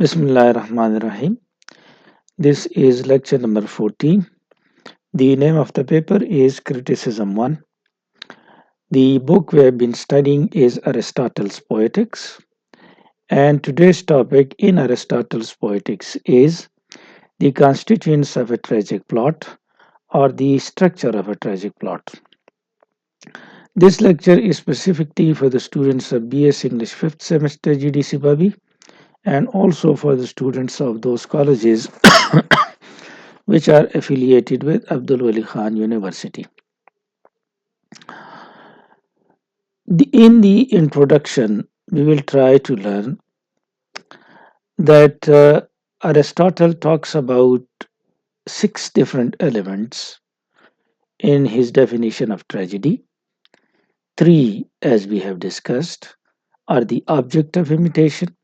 Bismillahirrahmanirrahim. This is lecture number 14. The name of the paper is Criticism 1. The book we have been studying is Aristotle's Poetics. And today's topic in Aristotle's Poetics is the constituents of a tragic plot or the structure of a tragic plot. This lecture is specifically for the students of BS English 5th semester GDC Babi and also for the students of those colleges which are affiliated with Abdul Wali Khan University. In the introduction, we will try to learn that Aristotle talks about 6 different elements in his definition of tragedy. 3, as we have discussed, are the object of imitation,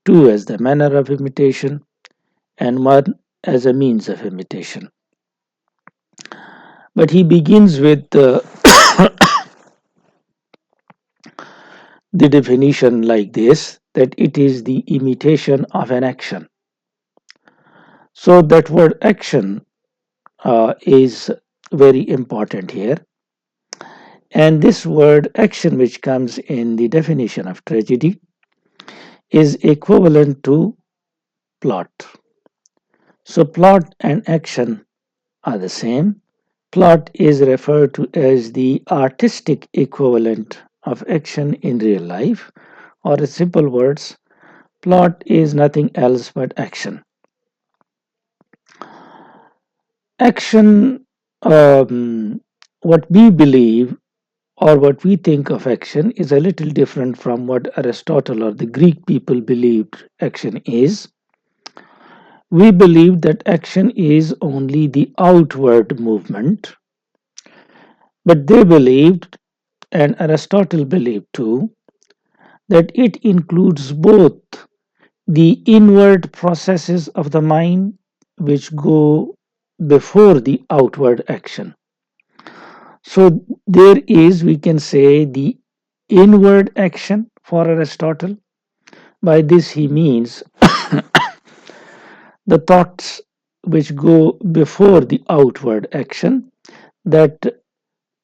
2 as the manner of imitation, and 1 as a means of imitation. But he begins with the definition like this, that it is the imitation of an action. So that word action is very important here. And this word action, which comes in the definition of tragedy, is equivalent to plot. So plot and action are the same. Plot is referred to as the artistic equivalent of action in real life, or in simple words, plot is nothing else but action. Action, what we believe or what we think of action is a little different from what Aristotle or the Greek people believed action is. We believe that action is only the outward movement, but they believed, and Aristotle believed too, that it includes both the inward processes of the mind which go before the outward action. So there is, we can say, the inward action for Aristotle. By this he means the thoughts which go before the outward action, that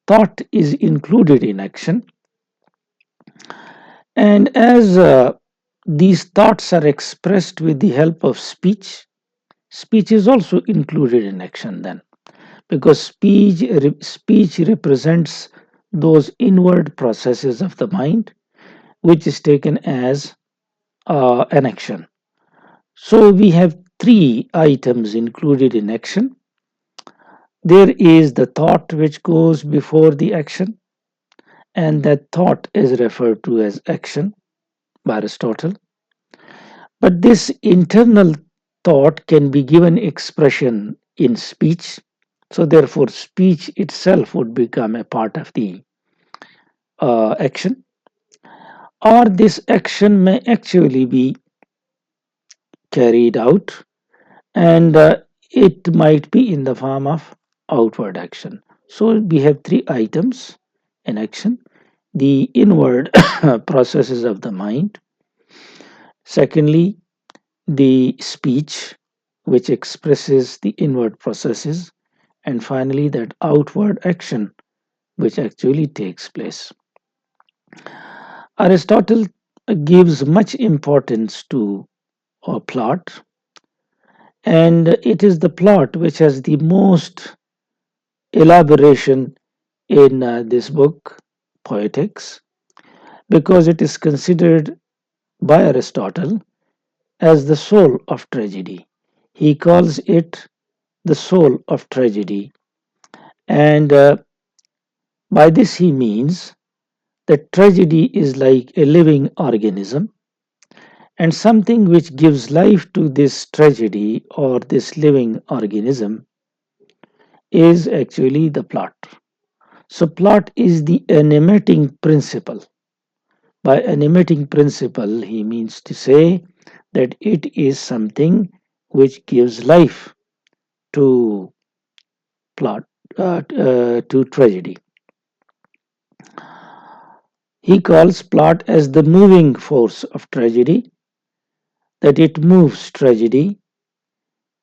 thought is included in action. And as these thoughts are expressed with the help of speech, speech is also included in action then, because speech represents those inward processes of the mind which is taken as an action. So we have 3 items included in action. There is the thought which goes before the action, and that thought is referred to as action by Aristotle. But this internal thought can be given expression in speech. So therefore, speech itself would become a part of the action. Or this action may actually be carried out, and it might be in the form of outward action. So we have 3 items in action: the inward processes of the mind, secondly, the speech which expresses the inward processes, and finally, that outward action which actually takes place. Aristotle gives much importance to a plot, and it is the plot which has the most elaboration in this book, Poetics, because it is considered by Aristotle as the soul of tragedy. He calls it the soul of tragedy, and by this he means that tragedy is like a living organism, and something which gives life to this tragedy or this living organism is actually the plot. So, plot is the animating principle. By animating principle, he means to say that it is something which gives life to plot, to tragedy. He calls plot as the moving force of tragedy, that it moves tragedy.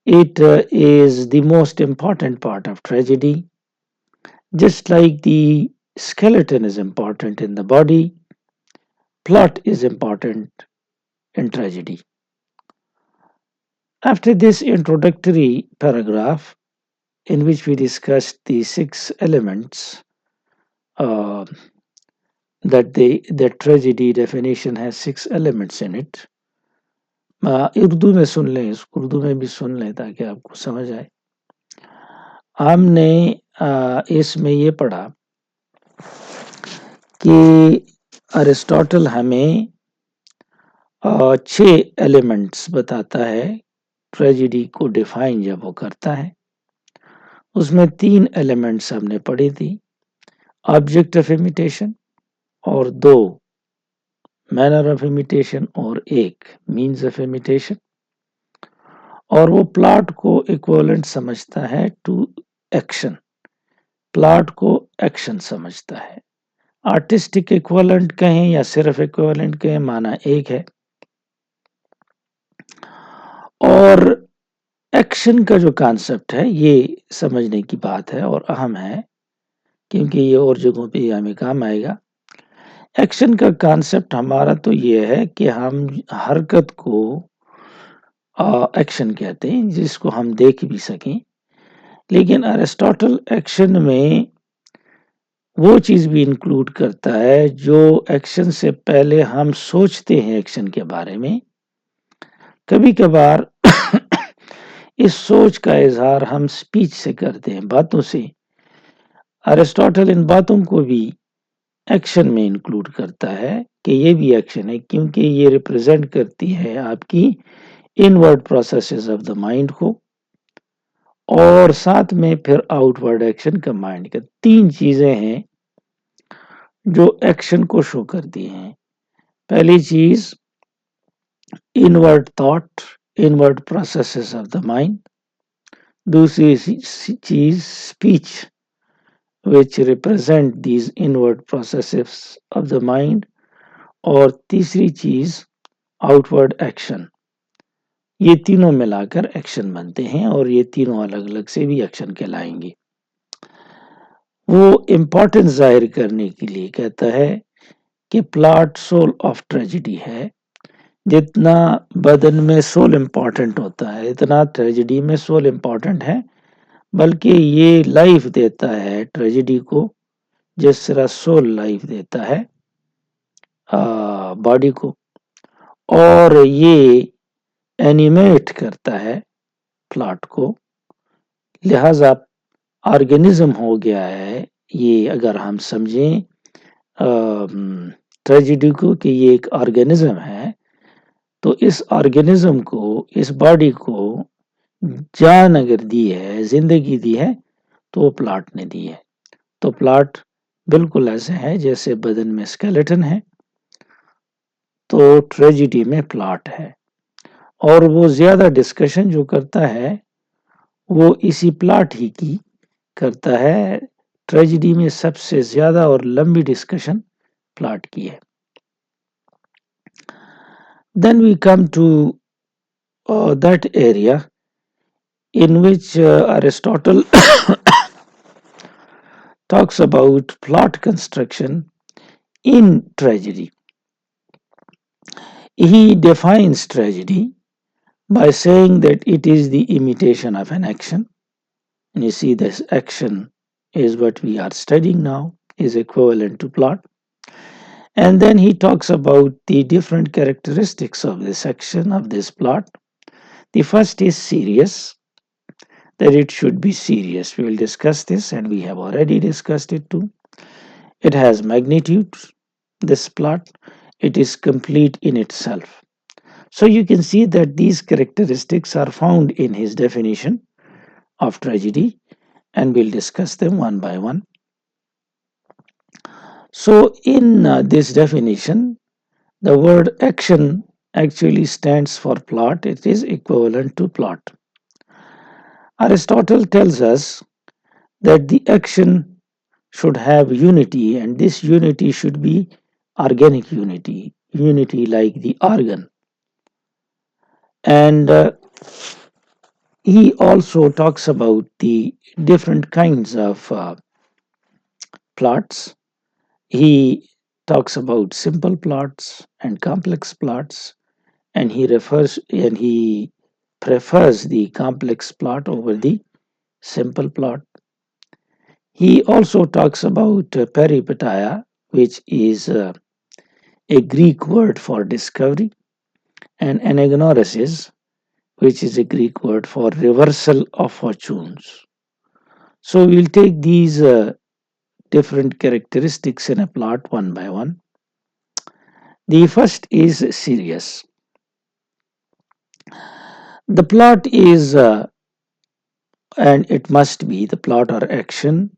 It is the most important part of tragedy. Just like the skeleton is important in the body, plot is important in tragedy. After this introductory paragraph, in which we discussed the six elements uh, that tragedy definition has six elements in it. Urdu में सुन लें, इसको उर्दू में भी सुन लें ताकि आपको समझ आए। हमने इसमें ये पढ़ा कि अरिस्टोटल हमें 6 एलिमेंट्स बताता है ट्रेजेडी को डिफाइन जब वो करता है। उसमें 3 एलिमेंट्स हमने पढ़ी थी, ऑब्जेक्ट ऑफ इमिटेशन और 2 मैनर ऑफ इमिटेशन और 1 मीन्स ऑफ इमिटेशन। और वो प्लॉट को इक्विवेलेंट समझता है टू एक्शन, प्लॉट को एक्शन समझता है। आर्टिस्टिक इक्विवेलेंट कहें या सिर्फ इक्विवेलेंट कहें, माना एक है। और एक्शन का जो कॉन्सेप्ट है ये समझने की बात है और अहम है, क्योंकि ये और जगहों पे हमें काम आएगा। एक्शन का कॉन्सेप्ट हमारा तो ये है कि हम हरकत को एक्शन कहते हैं, जिसको हम देख भी सकें। लेकिन अरिस्टोटल एक्शन में वो चीज़ भी इंक्लूड करता है जो एक्शन से पहले हम सोचते हैं एक्शन के बारे में। कभी कभार इस सोच का इजहार हम स्पीच से करते हैं, बातों से। अरिस्टोटल इन बातों को भी एक्शन में इंक्लूड करता है कि ये भी एक्शन है, क्योंकि ये रिप्रेजेंट करती है आपकी inward processes of the mind को, और साथ में फिर आउटवर्ड एक्शन का माइंड का। 3 चीजें हैं जो एक्शन को शो करती हैं। पहली चीज inward thought, inward processes of the mind. दूसरी चीज speech which represent these inward processes of the mind, और तीसरी चीज आउटवर्ड एक्शन। ये तीनों मिलाकर एक्शन बनते हैं और ये तीनों अलग अलग से भी एक्शन कहलाएंगे। वो इम्पोर्टेंस जाहिर करने के लिए कहता है कि प्लॉट सोल ऑफ ट्रेजेडी है। जितना बदन में सोल इम्पोर्टेंट होता है, इतना ट्रेजेडी में सोल इम्पोर्टेंट है, बल्कि ये लाइफ देता है ट्रेजेडी को, जिस तरह सोल लाइफ देता है बॉडी को, और ये एनिमेट करता है प्लॉट को। लिहाजा ऑर्गेनिज्म हो गया है ये, अगर हम समझें ट्रेजेडी को कि ये एक ऑर्गेनिज्म है, तो इस ऑर्गेनिज्म को, इस बॉडी को जान अगर दी है, जिंदगी दी है, तो वो प्लॉट ने दी है। तो प्लॉट बिल्कुल ऐसे है जैसे बदन में स्केलेटन है, तो ट्रेजेडी में प्लॉट है। और वो ज्यादा डिस्कशन जो करता है वो इसी प्लॉट ही की करता है। ट्रेजेडी में सबसे ज्यादा और लंबी डिस्कशन प्लॉट की है। Then we come to that area in which Aristotle talks about plot construction in tragedy. He defines tragedy by saying that it is the imitation of an action. And you see, this action is what we are studying now, is equivalent to plot. And then he talks about the different characteristics of this action, of this plot. The first is serious, that it should be serious. We will discuss this, and we have already discussed it too. It has magnitude, this plot. It is complete in itself. So you can see that these characteristics are found in his definition of tragedy, and we'll discuss them one by one. So in this definition, the word action actually stands for plot. It is equivalent to plot. Aristotle tells us that the action should have unity, and this unity should be organic unity, unity like the organ. And he also talks about the different kinds of plots. He talks about simple plots and complex plots, and he prefers the complex plot over the simple plot. He also talks about peripeteia, which is a Greek word for discovery, and anagnorisis, which is a Greek word for reversal of fortunes. So we'll take these different characteristics in a plot one by one. The first is serious. The plot is, and it must be the plot or action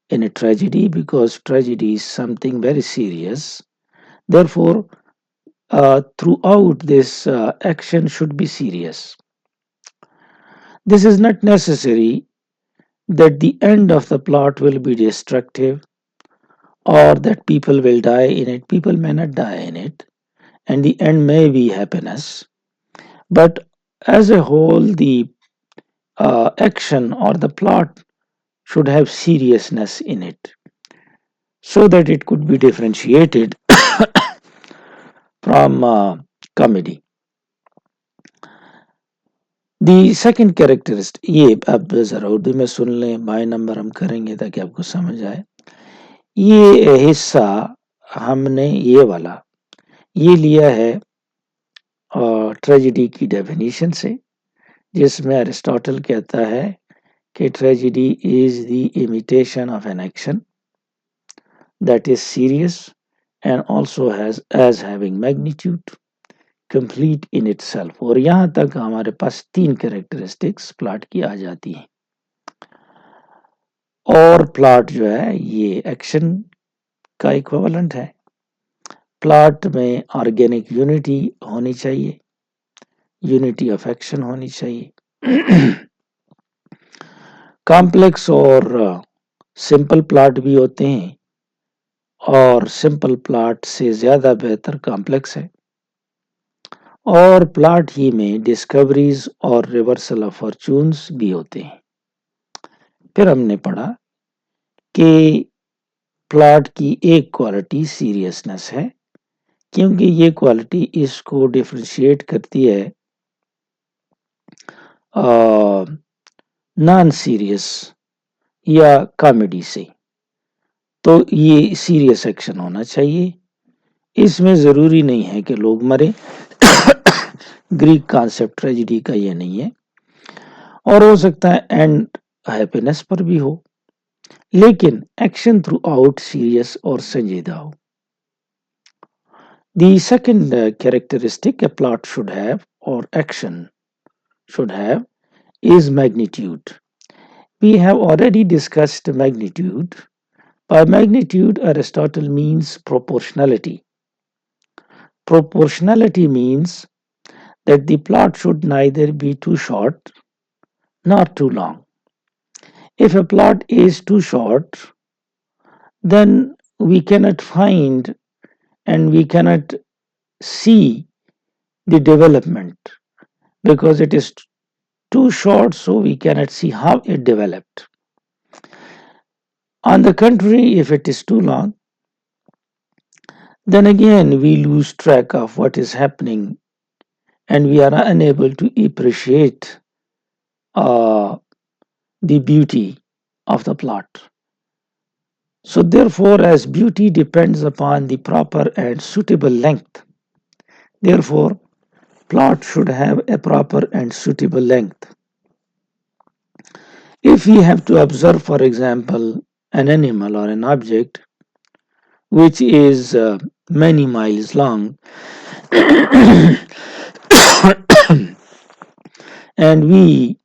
in a tragedy, because tragedy is something very serious. Therefore, throughout this action should be serious. This is not necessary that the end of the plot will be destructive or that people will die in it. People may not die in it, and the end may be happiness. But as a whole, the action or the plot should have seriousness in it so that it could be differentiated from comedy. The second characteristic ये अब जरा उर्दू में सुन लें, बाएं number हम करेंगे ताकि आपको समझ आए। ये हिस्सा हमने ये वाला ये लिया है ट्रेजेडी की डेफिनेशन से, जिसमें एरिस्टोटल कहता है कि tragedy is the imitation of an action that is serious and also has as having magnitude complete in itself. और यहाँ तक हमारे पास 3 कैरेक्टरिस्टिक्स प्लॉट की आ जाती हैं। और प्लॉट जो है ये एक्शन का इक्विवेलेंट है। प्लॉट में ऑर्गेनिक यूनिटी होनी चाहिए, यूनिटी ऑफ एक्शन होनी चाहिए। कॉम्प्लेक्स और सिंपल प्लॉट भी होते हैं, और सिंपल प्लॉट से ज़्यादा बेहतर कॉम्प्लेक्स है। और प्लॉट ही में डिस्कवरीज और रिवर्सल ऑफ फॉर्चून्स भी होते हैं। फिर हमने पढ़ा कि प्लॉट की एक क्वालिटी सीरियसनेस है, क्योंकि ये क्वालिटी इसको डिफरेंशिएट करती है नॉन सीरियस या कॉमेडी से। तो ये सीरियस एक्शन होना चाहिए, इसमें ज़रूरी नहीं है कि लोग मरे। ग्रीक कॉन्सेप्ट ट्रेजेडी का ये नहीं है, और हो सकता है एंड हैप्पीनेस पर भी हो, लेकिन एक्शन थ्रू आउट सीरियस और संजीदा हो। The second characteristic a plot should have or action should have is magnitude. We have already discussed magnitude. By magnitude, Aristotle means proportionality. Proportionality means that the plot should neither be too short nor too long. If a plot is too short, then we cannot find and we cannot see the development, because it is too short, so we cannot see how it developed. On the contrary, if it is too long, then again we lose track of what is happening and we are unable to appreciate the beauty of the plot. So therefore, as beauty depends upon the proper and suitable length, therefore plot should have a proper and suitable length. If we have to observe, for example, an animal or an object which is many miles long, and we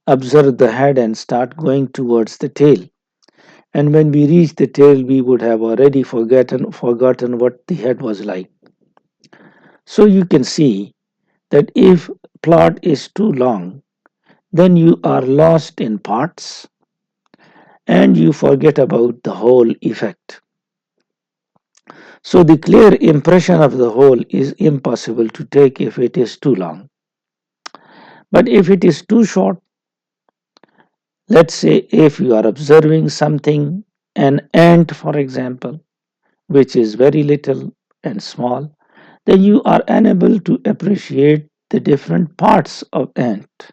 observe the head and start going towards the tail, and when we reach the tail we would have already forgotten what the head was like. So you can see that if plot is too long, then you are lost in parts and you forget about the whole effect. So the clear impression of the whole is impossible to take if it is too long. But if it is too short, let's say if you are observing something, an ant, for example, which is very little and small, then you are unable to appreciate the different parts of ant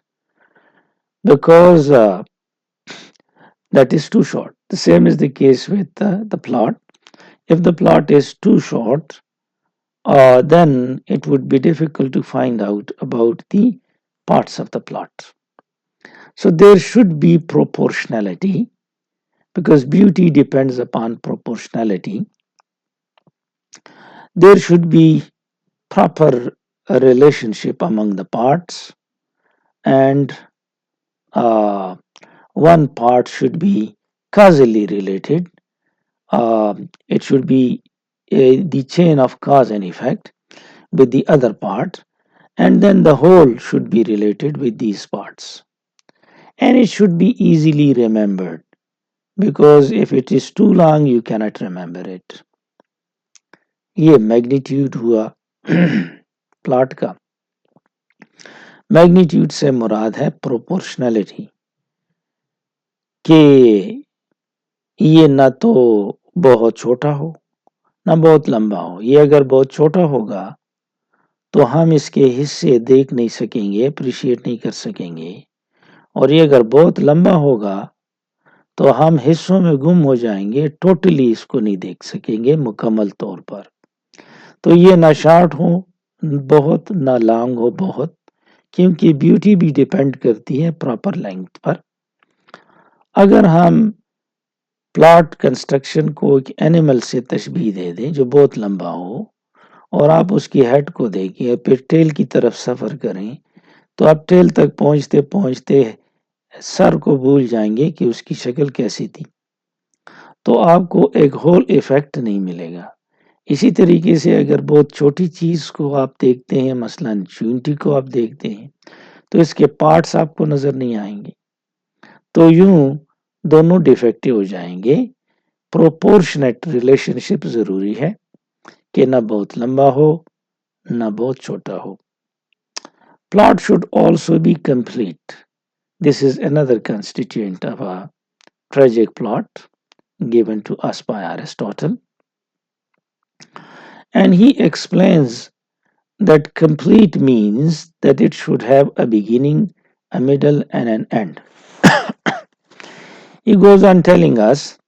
because that is too short. The same is the case with the plot. If the plot is too short, then it would be difficult to find out about the parts of the plot. So there should be proportionality because beauty depends upon proportionality. There should be proper relationship among the parts, and uh, one part should be causally related. It should be the chain of cause and effect with the other part, and then the whole should be related with these parts. And it should be easily remembered because if it is too long, you cannot remember it. ये magnitude हुआ plot का. Magnitude से मुराद है proportionality कि ये ना तो बहुत छोटा हो ना बहुत लंबा हो. ये अगर बहुत छोटा होगा तो हम इसके हिस्से देख नहीं सकेंगे, अप्रिशिएट नहीं कर सकेंगे, और ये अगर बहुत लंबा होगा तो हम हिस्सों में गुम हो जाएंगे, टोटली इसको नहीं देख सकेंगे मुकम्मल तौर पर. तो ये ना शॉर्ट हो बहुत, ना लॉन्ग हो बहुत, क्योंकि ब्यूटी भी डिपेंड करती है प्रॉपर लेंथ पर. अगर हम प्लॉट कंस्ट्रक्शन को एक एनिमल से तशबीह दे दें जो बहुत लंबा हो और आप उसकी हेड को देखिए फिर टेल की तरफ सफ़र करें, तो आप टेल तक पहुंचते पहुंचते सर को भूल जाएंगे कि उसकी शक्ल कैसी थी, तो आपको एक होल इफेक्ट नहीं मिलेगा. इसी तरीके से अगर बहुत छोटी चीज़ को आप देखते हैं, मसलन चूंटी को आप देखते हैं, तो इसके पार्ट्स आपको नज़र नहीं आएंगे, तो यूं दोनों डिफेक्टिव हो जाएंगे. प्रोपोर्शनेट रिलेशनशिप ज़रूरी है कि ना बहुत लंबा हो ना बहुत छोटा हो. Plot should also be complete. This is another constituent of a tragic plot given to us by Aristotle. And he explains that complete means that it should have a beginning, a middle, and an end. He goes on telling us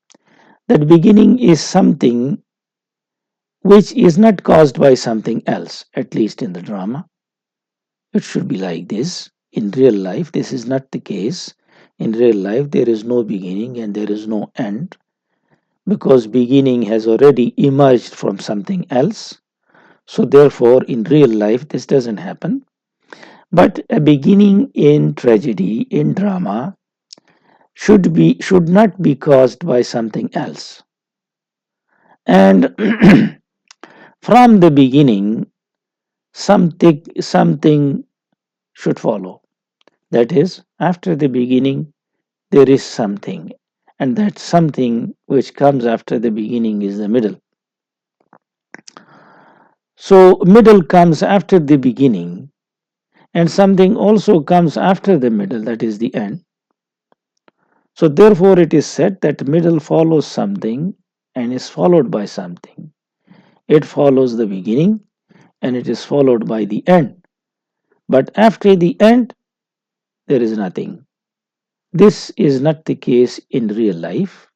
that beginning is something which is not caused by something else, at least in the drama. It should be like this. In real life, this is not the case. In real life, there is no beginning and there is no end because beginning has already emerged from something else. So, therefore, in real life, this doesn't happen. But a beginning in tragedy, in drama, should not be caused by something else. And from the beginning, something should follow. That is, after the beginning, there is something, and that something which comes after the beginning is the middle. So, middle comes after the beginning, and something also comes after the middle, that is the end. So, therefore, it is said that middle follows something and is followed by something. It follows the beginning and it is followed by the end. But after the end, there is nothing. This is not the case in real life.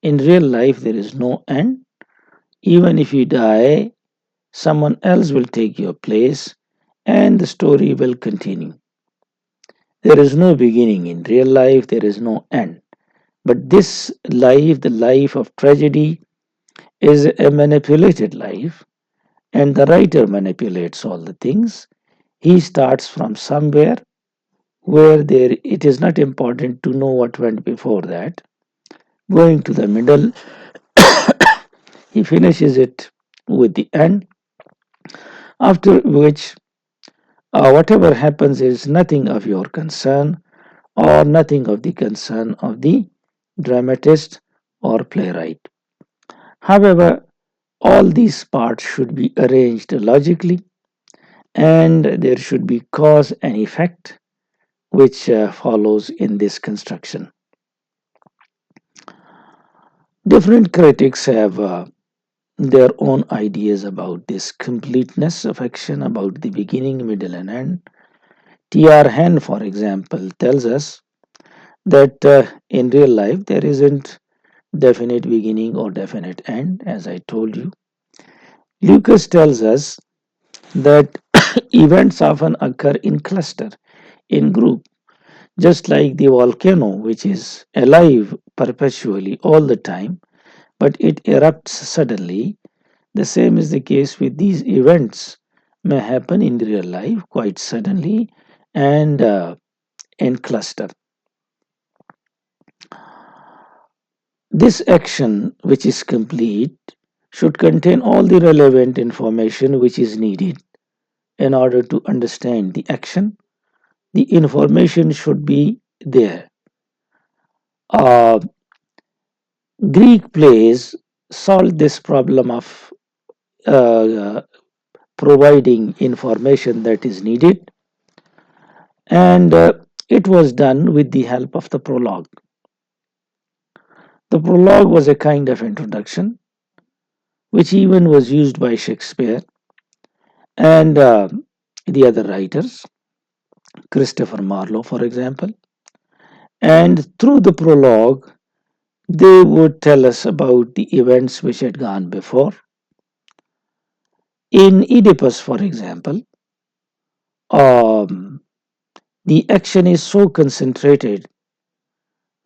In real life, there is no end. Even if you die, someone else will take your place and the story will continue. There is no beginning in real life, there is no end. But this life, the life of tragedy, is a manipulated life, and the writer manipulates all the things. He starts from somewhere where there it is not important to know what went before that. Going to the middle, he finishes it with the end, after which whatever happens is nothing of your concern or nothing of the concern of the dramatist or playwright. However, all these parts should be arranged logically and there should be cause and effect which follows in this construction. Different critics have their own ideas about this completeness of action, about the beginning, middle, and end. T.R. Hen, for example, tells us that in real life there isn't definite beginning or definite end, as I told you. Lucas tells us that events often occur in cluster, in group, just like the volcano, which is alive perpetually all the time, but it erupts suddenly. The same is the case with these events, may happen in real life quite suddenly and in cluster. This action, which is complete, should contain all the relevant information which is needed in order to understand the action. The information should be there. Uh, Greek plays solved this problem of uh, providing information that is needed, and it was done with the help of the prologue. The prologue was a kind of introduction, which even was used by Shakespeare and the other writers, Christopher Marlowe, for example. And through the prologue, they would tell us about the events which had gone before. In Oedipus, for example, um, the action is so concentrated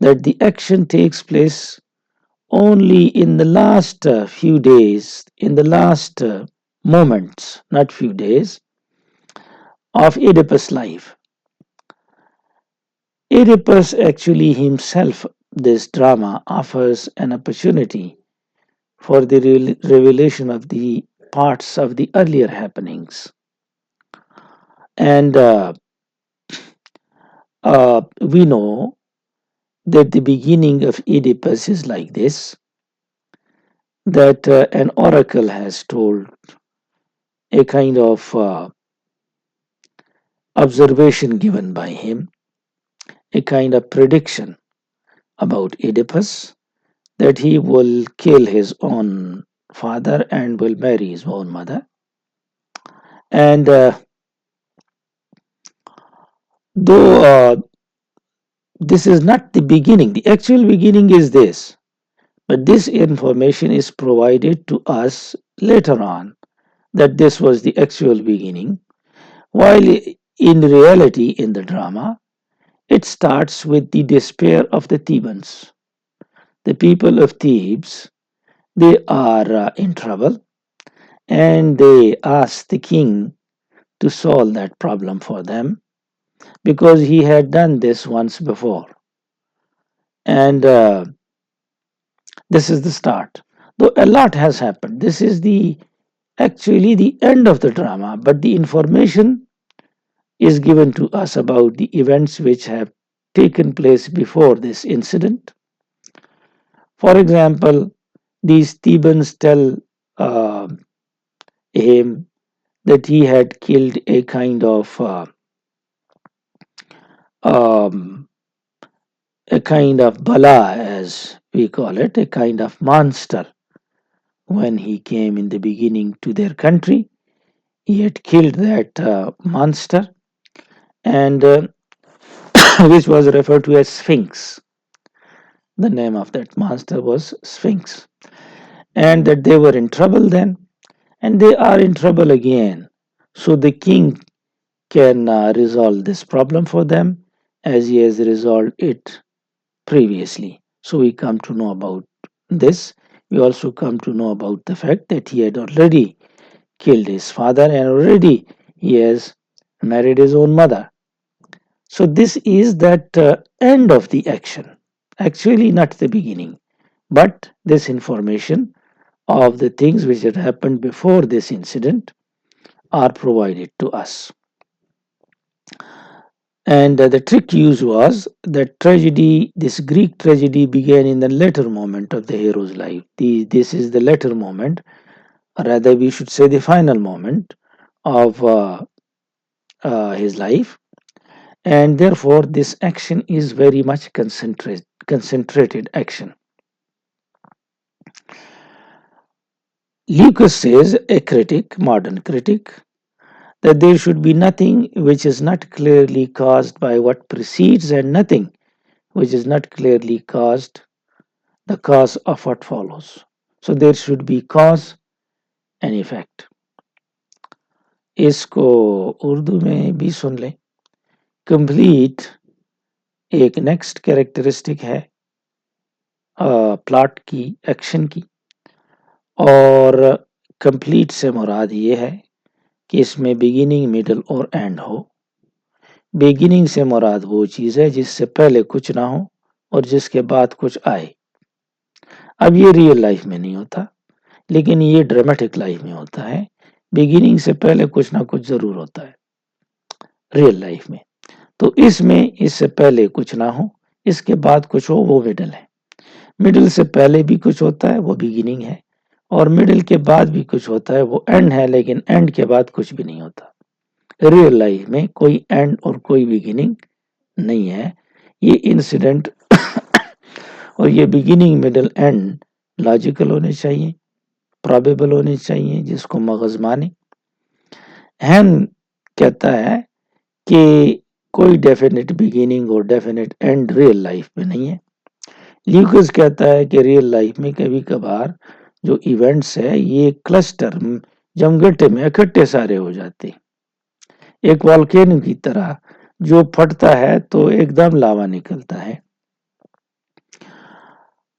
that the action takes place only in the last few days, in the last moments, not few days, of Oedipus' life. Oedipus actually himself, this drama offers an opportunity for the revelation of the parts of the earlier happenings. And we know that the beginning of Oedipus is like this, that an oracle has told a kind of observation given by him, a kind of prediction about Oedipus, that he will kill his own father and will marry his own mother. And though this is not the beginning, the actual beginning is this, but this information is provided to us later on that this was the actual beginning, while in reality, in the drama, it starts with the despair of the Thebans. The people of Thebes, they are in trouble and they ask the king to solve that problem for them because he had done this once before. And this is the start. Though a lot has happened, this is the actually the end of the drama, but the information is given to us about the events which have taken place before this incident. For example, these Thebans tell uh, him that he had killed a kind of um, bala, as we call it, a kind of monster. When he came in the beginning to their country, he had killed that monster, and which was referred to as Sphinx. The name of that monster was Sphinx, and that they were in trouble then, and they are in trouble again. So the king can resolve this problem for them as he has resolved it previously. So we come to know about this. We also come to know about the fact that he had already killed his father and already he has married his own mother. So this is that end of the action, actually not the beginning, but this information of the things which had happened before this incident are provided to us. And the trick used was that tragedy, this Greek tragedy began in the later moment of the hero's life. This is the later moment, or rather, we should say the final moment of his life. and therefore this action is very much concentrated action. Lucas says, a critic, modern critic, that there should be nothing which is not clearly caused by what precedes and nothing which is not clearly caused the cause of what follows. So there should be cause and effect. इसको उर्दू में भी सुन लें. Complete एक next characteristic है plot की, action की, और complete से मुराद ये है कि इसमें बिगिनिंग, मिडल और एंड हो. बिगिनिंग से मुराद वो चीज़ है जिससे पहले कुछ ना हो और जिसके बाद कुछ आए. अब ये रियल लाइफ में नहीं होता, लेकिन ये ड्रामेटिक लाइफ में होता है. बिगिनिंग से पहले कुछ ना कुछ जरूर होता है रियल लाइफ में. तो इसमें इससे पहले कुछ ना हो, इसके बाद कुछ हो, वो मिडल है. मिडल से पहले भी कुछ होता है, वो बिगिनिंग है, और मिडल के बाद भी कुछ होता है, वो एंड है. लेकिन एंड के बाद कुछ भी नहीं होता. रियल लाइफ में कोई एंड और कोई बिगिनिंग नहीं है. ये इंसिडेंट और ये बिगिनिंग, मिडल, एंड लॉजिकल होने चाहिए, प्रोबेबल होने चाहिए, जिसको मगज माने. हैन कहता है कि कोई डेफिनेट बिगिनिंग और डेफिनेट एंड रियल लाइफ में नहीं है. ल्यूकस कहता है कि रियल लाइफ में कभी कभार जो इवेंट्स है ये क्लस्टर, जमघटे में इकट्ठे सारे हो जाते, एक वॉल्केनो की तरह जो फटता है तो एकदम लावा निकलता है.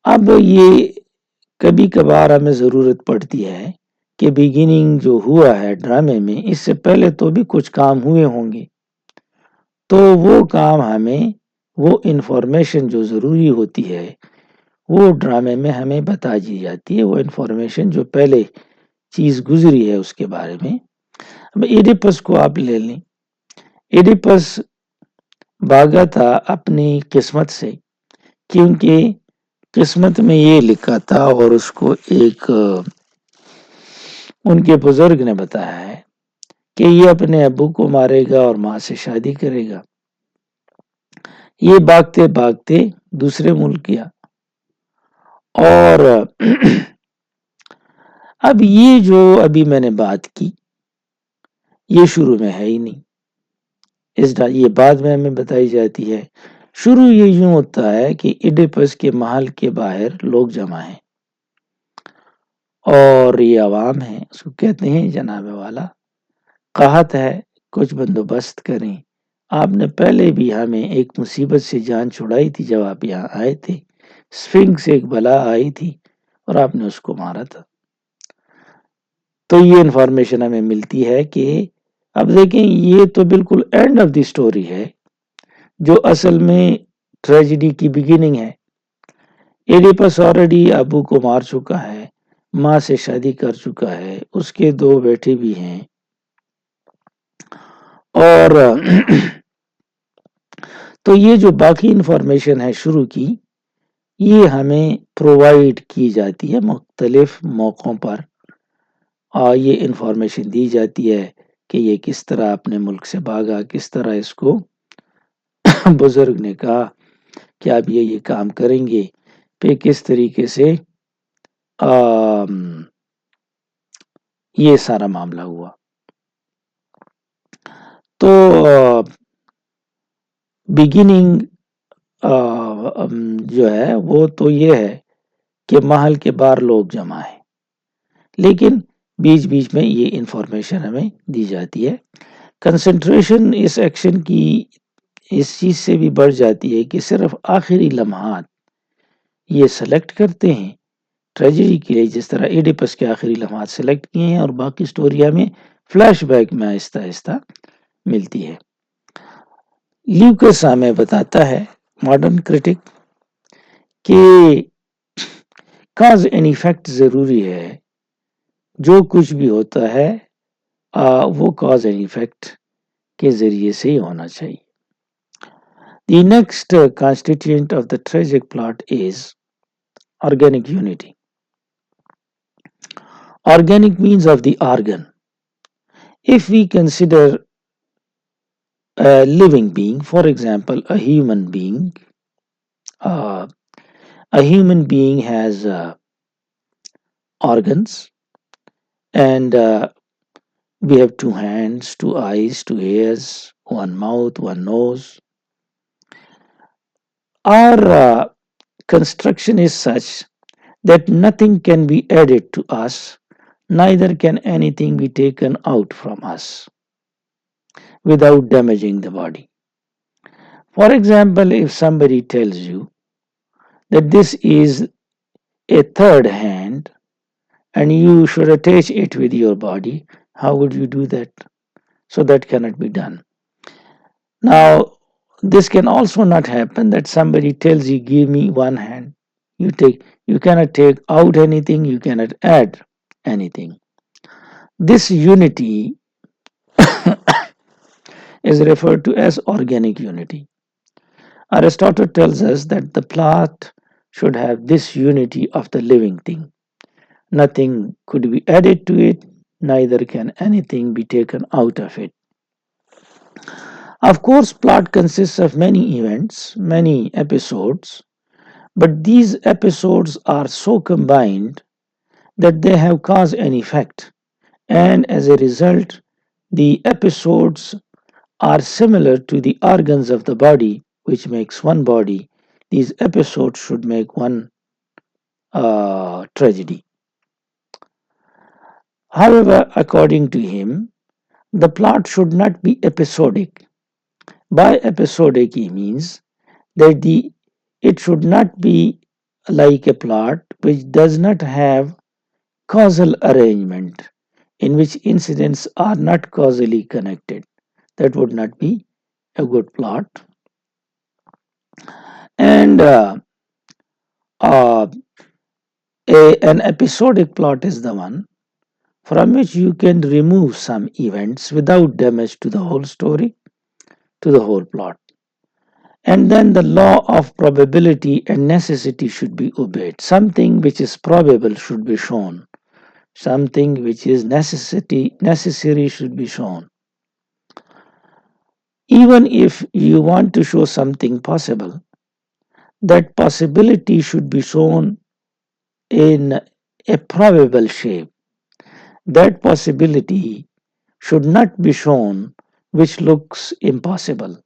अब ये कभी कभार हमें जरूरत पड़ती है कि बिगिनिंग जो हुआ है ड्रामे में, इससे पहले तो भी कुछ काम हुए होंगे, तो वो काम हमें, वो इंफॉर्मेशन जो जरूरी होती है वो ड्रामे में हमें बता दी जाती है. वो इंफॉर्मेशन जो पहले चीज गुजरी है उसके बारे में. अब एडिपस को आप ले लें. एडिपस भागा था अपनी किस्मत से, क्योंकि किस्मत में ये लिखा था और उसको एक उनके बुजुर्ग ने बताया है कि ये अपने अब्बू को मारेगा और माँ से शादी करेगा. ये भागते भागते दूसरे मुल्क गया, और अब ये जो अभी मैंने बात की ये शुरू में है ही नहीं, ये बाद में हमें बताई जाती है. शुरू ये यूं होता है कि इडिपस के महल के बाहर लोग जमा हैं और ये आवाम है, उसको कहते हैं जनाबे वाला. कहत है कुछ बंदोबस्त करें, आपने पहले भी हमें एक मुसीबत से जान छुड़ाई थी जब आप यहाँ आए थे. स्फिंक्स से एक बला आई थी और आपने उसको मारा था. तो ये इंफॉर्मेशन हमें मिलती है कि अब देखें ये तो बिल्कुल एंड ऑफ द स्टोरी है, जो असल में ट्रेजेडी की बिगिनिंग है. एडिपस ऑलरेडी अबू को मार चुका है, माँ से शादी कर चुका है, उसके 2 बेटे भी हैं, और तो ये जो बाकी इंफॉर्मेशन है शुरू की, ये हमें प्रोवाइड की जाती है मुख्तलिफ मौक़ों पर. और ये इंफॉर्मेशन दी जाती है कि ये किस तरह अपने मुल्क से भागा, किस तरह इसको बुजुर्ग ने कहा कि आप ये काम करेंगे, पे किस तरीके से ये सारा मामला हुआ. तो बिगिनिंग जो है वो तो ये है कि महल के बाहर लोग जमा है, लेकिन बीच बीच में ये इंफॉर्मेशन हमें दी जाती है. कंसंट्रेशन इस एक्शन की इस चीज से भी बढ़ जाती है कि सिर्फ आखिरी लम्हात ये सेलेक्ट करते हैं ट्रेजेडी के लिए, जिस तरह एडिपस के आखिरी लम्हात सेलेक्ट किए हैं, और बाकी स्टोरी हमें फ्लैशबैक में आहिस्ता आहिस्ता मिलती है. ल्यूकस हमें बताता है, मॉडर्न क्रिटिक, कि काज एंड इफेक्ट जरूरी है. जो कुछ भी होता है वो कॉज एंड इफेक्ट के जरिए से ही होना चाहिए. The next constituent of the tragic plot is organic unity. Organic means of the organ. If we consider a living being, for example, a human being. Uh, a human being has organs, and we have two hands, two eyes, two ears, one mouth, one nose. Our construction is such that nothing can be added to us, neither can anything be taken out from us without damaging the body. For example, if somebody tells you that this is a third hand and you should attach it with your body, how would you do that? So that cannot be done. Now, this can also not happen that somebody tells you, give me one hand. You cannot take out anything, you cannot add anything. This unity is referred to as organic unity. Aristotle tells us that the plant should have this unity of the living thing. Nothing could be added to it, neither can anything be taken out of it. Of course, plot consists of many events, many episodes, but these episodes are so combined that they have cause and effect, and as a result, the episodes are similar to the organs of the body, which makes one body. These episodes should make one tragedy. However, according to him, the plot should not be episodic. By episodic, he means that it should not be like a plot which does not have causal arrangement, in which incidents are not causally connected. That would not be a good plot. And uh, an episodic plot is the one from which you can remove some events without damage to the whole story, to the whole plot. And then the law of probability and necessity should be obeyed. Something which is probable should be shown. Something which is necessary should be shown. Even if you want to show something possible, that possibility should be shown in a probable shape. That possibility should not be shown which looks impossible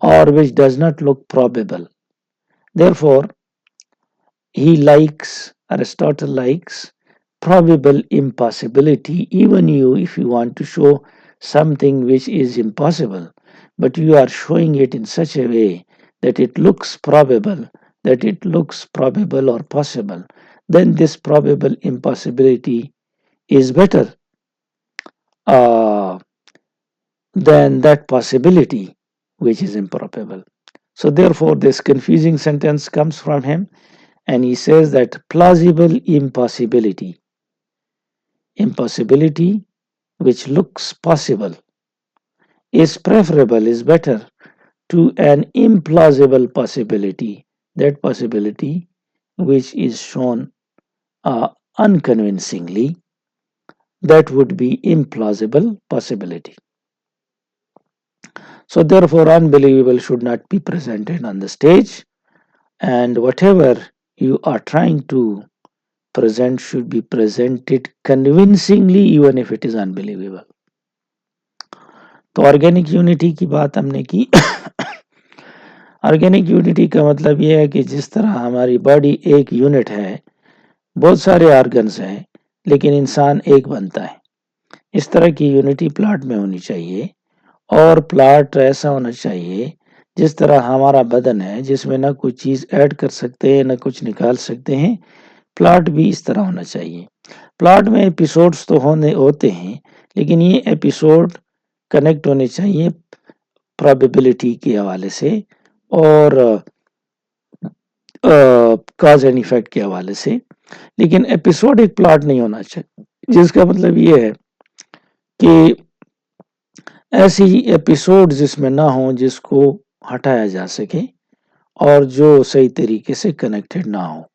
or which does not look probable. Therefore, Aristotle likes probable impossibility. Even you, if you want to show something which is impossible, but you are showing it in such a way that it looks probable, or possible, then this probable impossibility is better uh, than that possibility which is improbable. So, therefore, this confusing sentence comes from him, and he says that plausible impossibility which looks possible is preferable, is better to an implausible possibility, that possibility which is shown unconvincingly, that would be implausible possibility. So, therefore, unbelievable should not be presented on the stage, and whatever you are trying to present should be presented convincingly, even if it is unbelievable. तो organic unity की बात हमने की. Organic unity का मतलब यह है कि जिस तरह हमारी बॉडी एक यूनिट है, बहुत सारे ऑर्गन्स हैं, लेकिन इंसान एक बनता है. इस तरह की यूनिटी प्लॉट में होनी चाहिए, और प्लॉट ऐसा होना चाहिए जिस तरह हमारा बदन है, जिसमें ना कोई चीज़ ऐड कर सकते हैं, ना कुछ निकाल सकते हैं. प्लॉट भी इस तरह होना चाहिए. प्लॉट में एपिसोड्स तो होते हैं, लेकिन ये एपिसोड कनेक्ट होने चाहिए प्रोबेबिलिटी के हवाले से और कॉज एंड इफेक्ट के हवाले से. लेकिन एपिसोडिक प्लॉट नहीं होना चाहिए, जिसका मतलब ये है कि ऐसी एपिसोड जिसमें ना हो जिसको हटाया जा सके और जो सही तरीके से कनेक्टेड ना हो.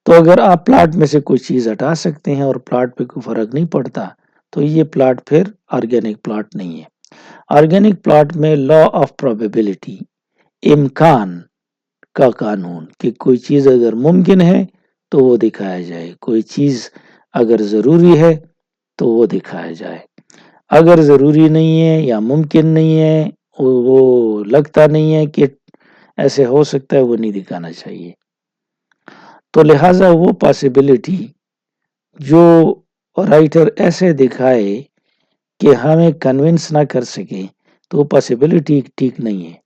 तो अगर आप प्लॉट में से कोई चीज़ हटा सकते हैं और प्लॉट पे कोई फर्क नहीं पड़ता, तो ये प्लॉट फिर ऑर्गेनिक प्लॉट नहीं है. ऑर्गेनिक प्लॉट में लॉ ऑफ प्रोबेबिलिटी, इम्कान का कानून, कि कोई चीज अगर मुमकिन है तो वो दिखाया जाए, कोई चीज अगर जरूरी है तो वो दिखाया जाए, अगर जरूरी नहीं है या मुमकिन नहीं है, वो लगता नहीं है कि ऐसे हो सकता है, वो नहीं दिखाना चाहिए। तो लिहाजा वो पॉसिबिलिटी जो राइटर ऐसे दिखाए कि हमें कन्विंस ना कर सके, तो वो पॉसिबिलिटी ठीक नहीं है।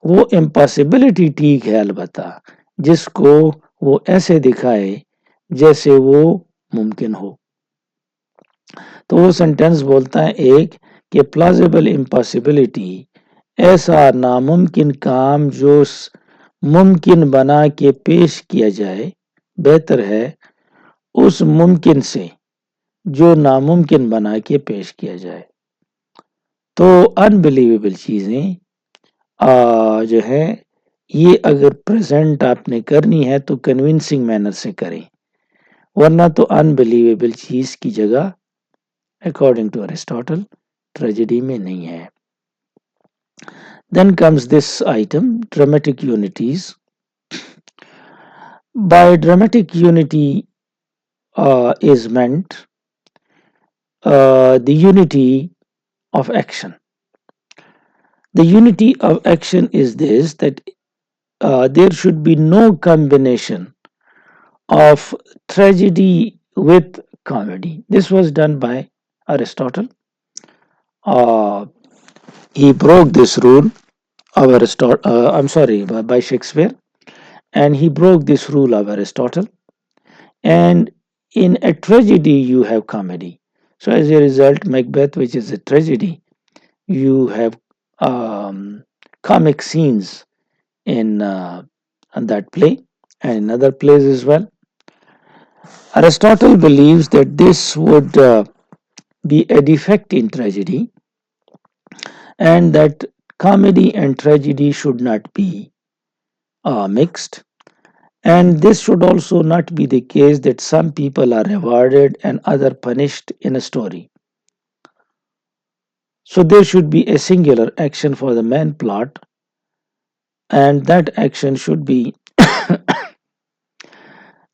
वो इम्पॉसिबिलिटी ठीक है अलबत्ता, जिसको वो ऐसे दिखाए जैसे वो मुमकिन हो। तो वो सेंटेंस बोलता है एक, कि प्लॉजिबल इम्पॉसिबिलिटी, ऐसा नामुमकिन काम जो मुमकिन बना के पेश किया जाए, बेहतर है उस मुमकिन से जो नामुमकिन बना के पेश किया जाए। तो अनबिलीवेबल चीजें जो है, ये अगर प्रेजेंट आपने करनी है तो कन्विंसिंग मैनर से करें, वरना तो अनबिलीवेबल चीज की जगह अकॉर्डिंग टू अरिस्टोटल ट्रेजेडी में नहीं है। Then comes this item, dramatic unities. By dramatic unity is meant the unity of action. The unity of action is this, that there should be no combination of tragedy with comedy. This was done by Aristotle. Uh, he broke this rule of Aristotle. I'm sorry, by Shakespeare, and he broke this rule of Aristotle. And in a tragedy, you have comedy. So, as a result, Macbeth, which is a tragedy, you have comic scenes in that play and in other plays as well. Aristotle believes that this would be a defect in tragedy, and that comedy and tragedy should not be mixed. And this should also not be the case that some people are rewarded and other punished in a story. So there should be a singular action for the main plot, and that action should be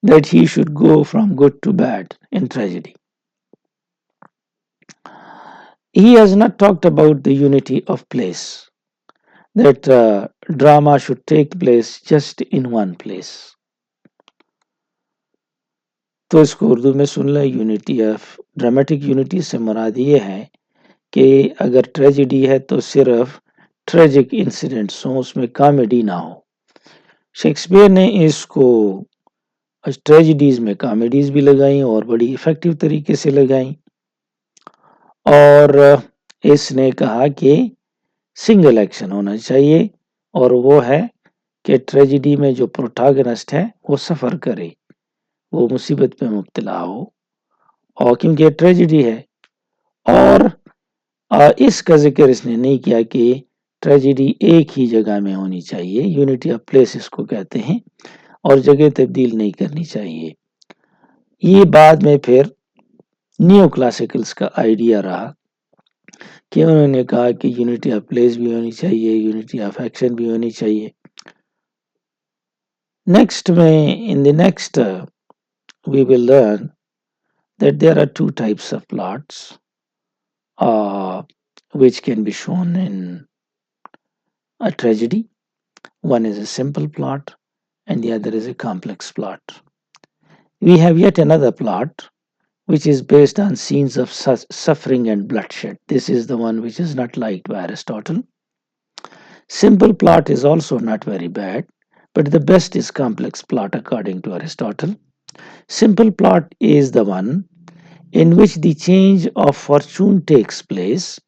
that he should go from good to bad in tragedy. He has not talked about the unity of place, that drama should take place just in one place. तो इसको उर्दू में सुन लें, unity of dramatic unity से मुराद ये है कि अगर tragedy है तो सिर्फ ट्रेजिक इंसिडेंट्स हों, उसमें कॉमेडी ना हो। शेक्सपियर ने इसको ट्रेजेडीज में कॉमेडीज भी लगाई और बड़ी इफेक्टिव तरीके से लगाई, और इसने कहा कि सिंगल एक्शन होना चाहिए, और वो है कि ट्रेजेडी में जो प्रोटैगनिस्ट है वो सफ़र करे, वो मुसीबत में मुब्तला हो, और क्योंकि ट्रेजेडी है। और इसका जिक्र इसने नहीं किया कि ट्रेजेडी एक ही जगह में होनी चाहिए, यूनिटी ऑफ प्लेस इसको कहते हैं, और जगह तब्दील नहीं करनी चाहिए। ये बाद में फिर न्यू क्लासिकल्स का आइडिया रहा कि उन्होंने कहा कि यूनिटी ऑफ प्लेस भी होनी चाहिए, यूनिटी ऑफ एक्शन भी होनी चाहिए। नेक्स्ट में in the next we will learn that there are two types of plots which can be shown in a tragedy. One is a simple plot and the other is a complex plot. We have yet another plot which is based on scenes of suffering and bloodshed. This is the one which is not liked by Aristotle. Simple plot is also not very bad, but the best is complex plot according to Aristotle. Simple plot is the one in which the change of fortune takes place.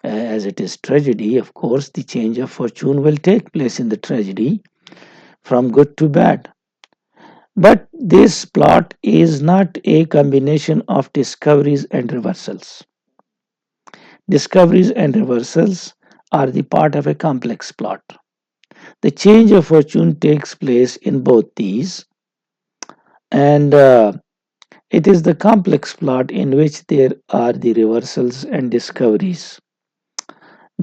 As it is tragedy, of course, the change of fortune will take place in the tragedy from good to bad. But this plot is not a combination of discoveries and reversals. Discoveries and reversals are the part of a complex plot. The change of fortune takes place in both these, and it is the complex plot in which there are the reversals and discoveries.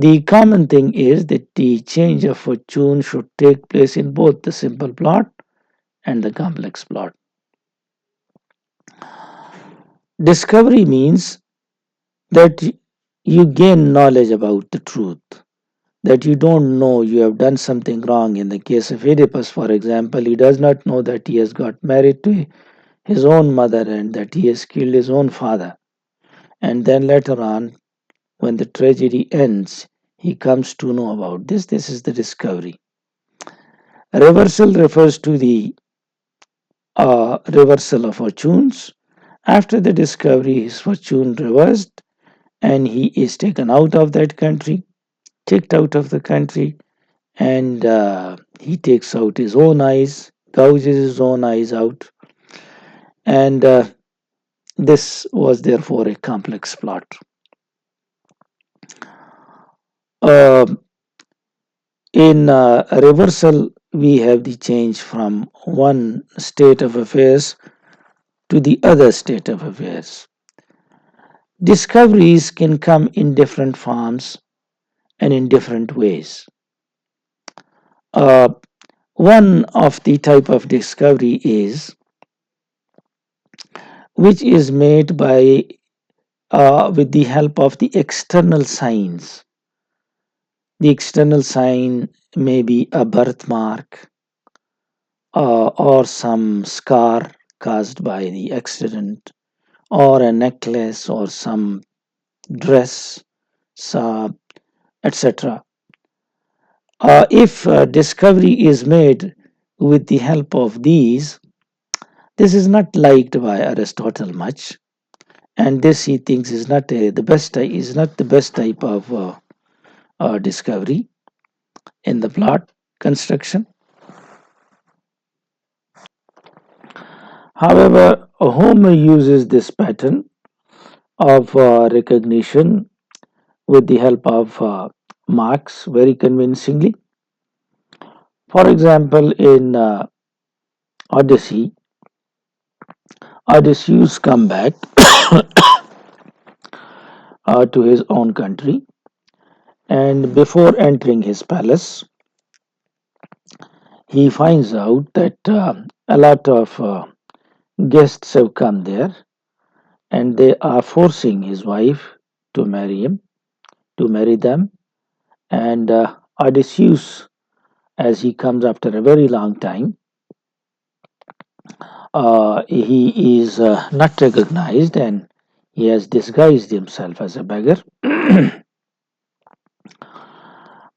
The common thing is that the change of fortune should take place in both the simple plot and the complex plot. Discovery means that you gain knowledge about the truth, that you don't know you have done something wrong. In the case of Oedipus, for example, he does not know that he has got married to his own mother and that he has killed his own father. And then later on, when the tragedy ends, he comes to know about this. This is the discovery. Reversal refers to the reversal of fortunes. After the discovery, his fortune reversed and he is taken out of that country, kicked out of the country, and he takes out his own eyes, gouges his own eyes out, and this was therefore a complex plot. Uh, in a reversal, we have the change from one state of affairs to the other state of affairs. Discoveries can come in different forms and in different ways. Uh, one of the type of discovery is which is made by with the help of the external signs. The external sign may be a birthmark or some scar caused by the accident, or a necklace or some dress, etc. If discovery is made with the help of these, this is not liked by Aristotle much, and this he thinks is not the best type of discovery in the plot construction. However, Homer uses this pattern of recognition with the help of marks very convincingly. For example, in Odyssey, Odysseus come back to his own country, and before entering his palace, he finds out that a lot of guests have come there, and they are forcing his wife to marry them. And Odysseus, as he comes after a very long time, he is not recognized and he has disguised himself as a beggar.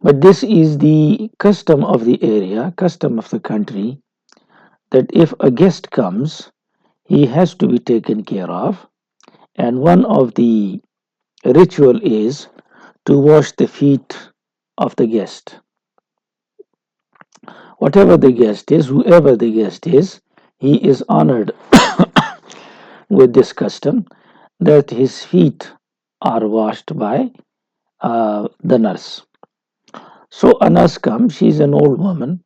But this is the custom of the area, custom of the country, that if a guest comes, he has to be taken care of. And one of the ritual is to wash the feet of the guest. Whatever the guest is, whoever the guest is, he is honored with this custom that his feet are washed by the nurse. So a nurse comes, she's an old woman,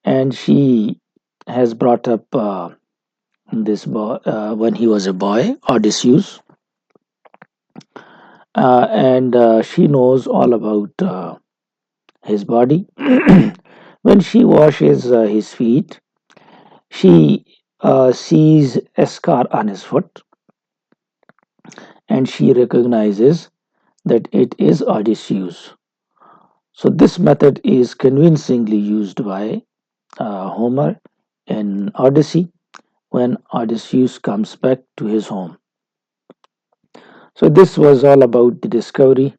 and she has brought up this boy when he was a boy, Odysseus, and she knows all about his body. When she washes his feet, she sees a scar on his foot and she recognizes that it is Odysseus. So, this method is convincingly used by Homer in Odyssey when Odysseus comes back to his home. So, this was all about the discovery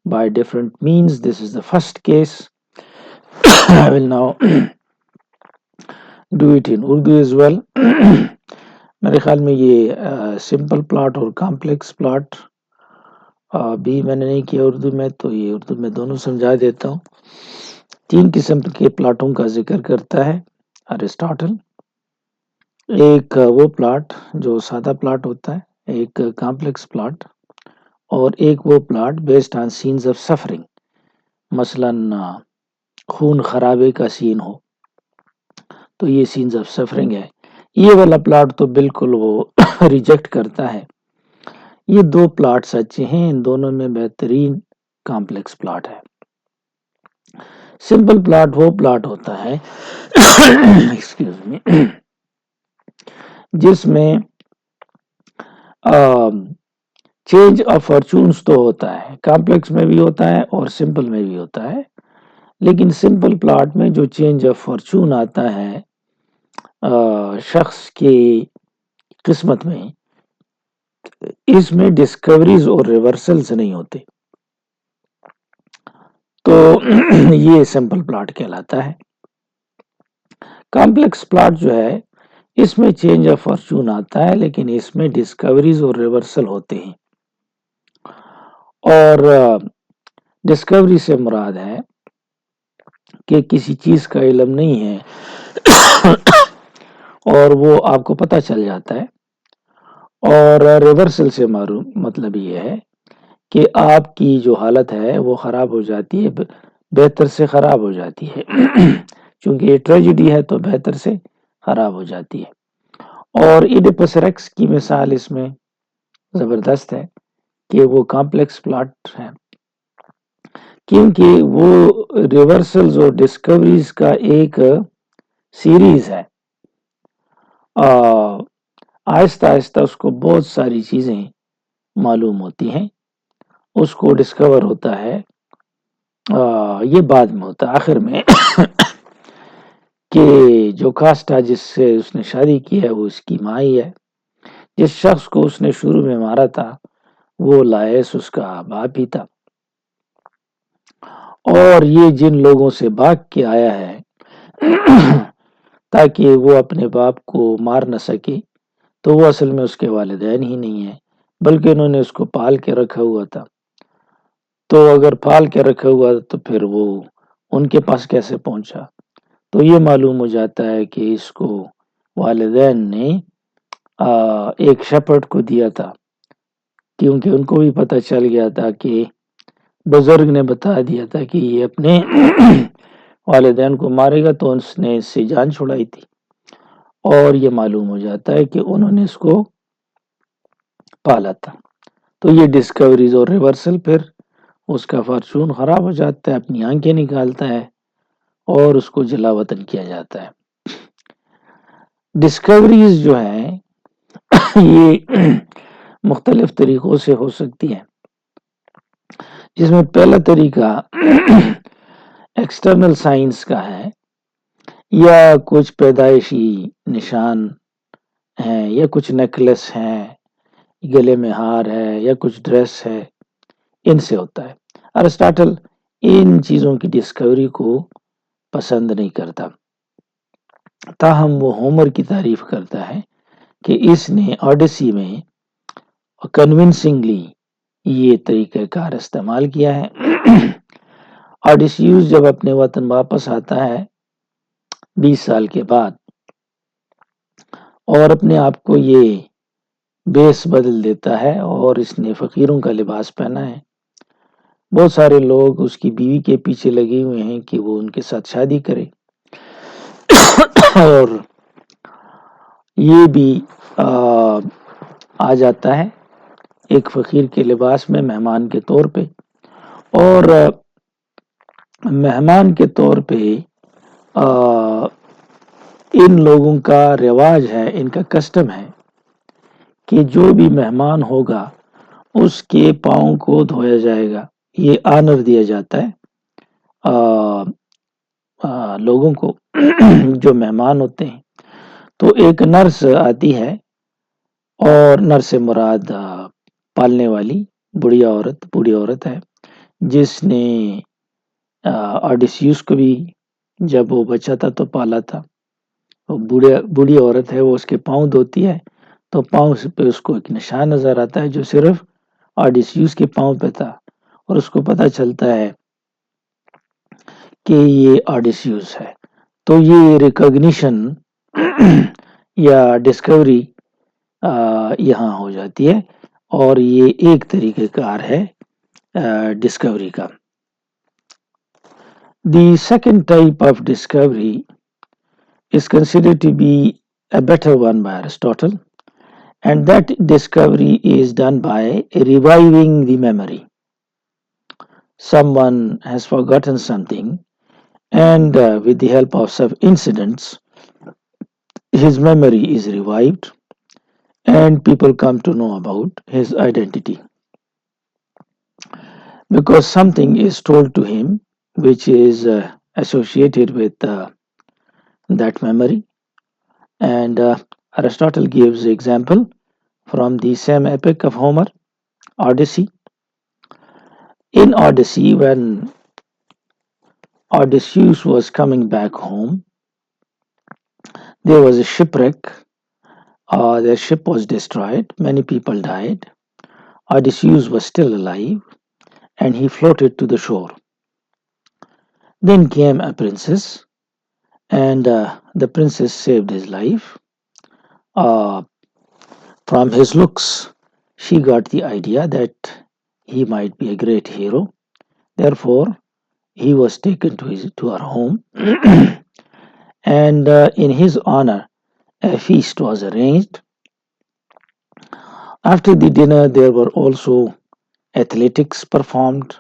by different means. This is the first case. I will now do it in Urdu as well. मेरे ख्याल में ये simple plot और complex plot भी मैंने नहीं किया उर्दू में, तो ये उर्दू में दोनों समझा देता हूँ। 3 किस्म के प्लॉटों का जिक्र करता है अरिस्टोटल। एक वो प्लॉट जो सादा प्लॉट होता है, एक कॉम्प्लेक्स प्लॉट, और एक वो plot based on scenes of suffering, मसलन खून खराबे का सीन हो तो ये सीन्स ऑफ सफरिंग है। ये वाला प्लॉट तो बिल्कुल वो रिजेक्ट करता है। ये 2 प्लॉट्स अच्छे हैं, इन दोनों में बेहतरीन کمپلیکس پلاٹ ہے. سمپل پلاٹ وہ پلاٹ ہوتا ہے ایکسکیوز می جس میں چینج آف فارچونس تو ہوتا ہے، کمپلیکس میں بھی ہوتا ہے اور سمپل میں بھی ہوتا ہے، لیکن سمپل پلاٹ میں جو چینج آف فارچون آتا ہے شخص کی قسمت میں، اس میں ڈسکوریز اور ریورسلز نہیں ہوتے، تو یہ سمپل پلاٹ کہلاتا ہے. کمپلیکس پلاٹ جو ہے اس میں چینج آف فارچون آتا ہے لیکن اس میں ڈسکوریز اور ریورسل ہوتے ہیں. اور ڈسکوری سے مراد ہے کہ کسی چیز کا علم نہیں ہے اور وہ آپ کو پتہ چل جاتا ہے، اور ریورسل سے مطلب یہ ہے کہ آپ کی جو حالت ہے وہ خراب ہو جاتی ہے، بہتر سے خراب ہو جاتی ہے چونکہ یہ ٹریجڈی ہے تو بہتر سے خراب ہو جاتی ہے. اور ایڈیپس ریکس کی مثال اس میں زبردست ہے کہ وہ کمپلیکس پلاٹ ہے کیونکہ وہ ریورسلز اور ڈسکوریز کا ایک سیریز ہے. آہستہ آہستہ اس کو بہت ساری چیزیں معلوم ہوتی ہیں، اس کو ڈسکور ہوتا ہے، یہ بعد میں ہوتا ہے آخر میں کہ جو کاسٹا جس سے اس نے شادی کی ہے وہ اس کی ماں ہی ہے، جس شخص کو اس نے شروع میں مارا تھا وہ لائس اس کا باپ ہی تھا، اور یہ جن لوگوں سے بھاگ کے آیا ہے تاکہ وہ اپنے باپ کو مار نہ سکے، تو وہ اصل میں اس کے والدین ہی نہیں ہیں بلکہ انہوں نے اس کو پال کے رکھا ہوا تھا. تو اگر پال کے رکھا ہوا تو پھر وہ ان کے پاس کیسے پہنچا؟ تو یہ معلوم ہو جاتا ہے کہ اس کو والدین نے ایک شپرڈ کو دیا تھا، کیونکہ ان کو بھی پتہ چل گیا تھا کہ بزرگ نے بتا دیا تھا کہ یہ اپنے والدین کو مارے گا، تو اس نے اس سے جان چھڑائی تھی، اور یہ معلوم ہو جاتا ہے کہ انہوں نے اس کو پالا تھا. تو یہ ڈسکوریز اور ریورسل، پھر اس کا فارچون خراب ہو جاتا ہے، اپنی آنکھیں نکالتا ہے اور اس کو جلا وطن کیا جاتا ہے. ڈسکوریز جو ہیں یہ مختلف طریقوں سے ہو سکتی ہیں، جس میں پہلا طریقہ ایکسٹرنل سائنس کا ہے، یا کچھ پیدائشی نشان ہیں، یا کچھ نیکلس ہیں، گلے میں ہار ہے، یا کچھ ڈریس ہے، ان سے ہوتا ہے. ارسطاٹل ان چیزوں کی ڈسکوری کو پسند نہیں کرتا، تاہم وہ ہومر کی تعریف کرتا ہے کہ اس نے آڈیسی میں کنونسنگلی یہ طریقہ کار استعمال کیا ہے. آڈیسیوس جب اپنے وطن واپس آتا ہے 20 سال کے بعد اور اپنے آپ کو یہ بیس بدل دیتا ہے اور اس نے فقیروں کا لباس پہنا ہے، بہت سارے لوگ اس کی بیوی کے پیچھے لگے ہوئے ہیں کہ وہ ان کے ساتھ شادی کرے، اور یہ بھی آ جاتا ہے ایک فقیر کے لباس میں مہمان کے طور پہ، اور مہمان کے طور پہ ان لوگوں کا رواج ہے، ان کا کسٹم ہے کہ جو بھی مہمان ہوگا اس کے پاؤں کو دھویا جائے گا. یہ آنر دیا جاتا ہے لوگوں کو جو مہمان ہوتے ہیں. تو ایک نرس آتی ہے، اور نرس سے مراد پالنے والی بوڑھی عورت ہے، جس نے آڈیسیوس کو بھی جب وہ بچہ تھا تو پالا تھا. بوڑھی عورت ہے، وہ اس کے پاؤں دھوتی ہے، تو پاؤں پہ اس کو ایک نشان نظر آتا ہے جو صرف آڈیسیوس کے پاؤں پہ تھا، اور اس کو پتہ چلتا ہے کہ یہ آڈیسیوس ہے. تو یہ ریکگنیشن یا ڈسکوری یہاں ہو جاتی ہے، اور یہ ایک طریقہ کار ہے ڈسکوری کا. The second type of discovery is considered to be a better one by Aristotle, and that discovery is done by reviving the memory. someone has forgotten something, and with the help of some incidents, his memory is revived, and people come to know about his identity because something is told to him which is associated with that memory. And Aristotle gives example from the same epic of Homer, Odyssey. In Odyssey, when Odysseus was coming back home, there was a shipwreck. Their ship was destroyed. Many people died. Odysseus was still alive, and he floated to the shore. Then came a princess, and the princess saved his life. Uh, from his looks, she got the idea that he might be a great hero. Therefore, he was taken to her home, and in his honor, a feast was arranged. After the dinner, there were also athletics performed,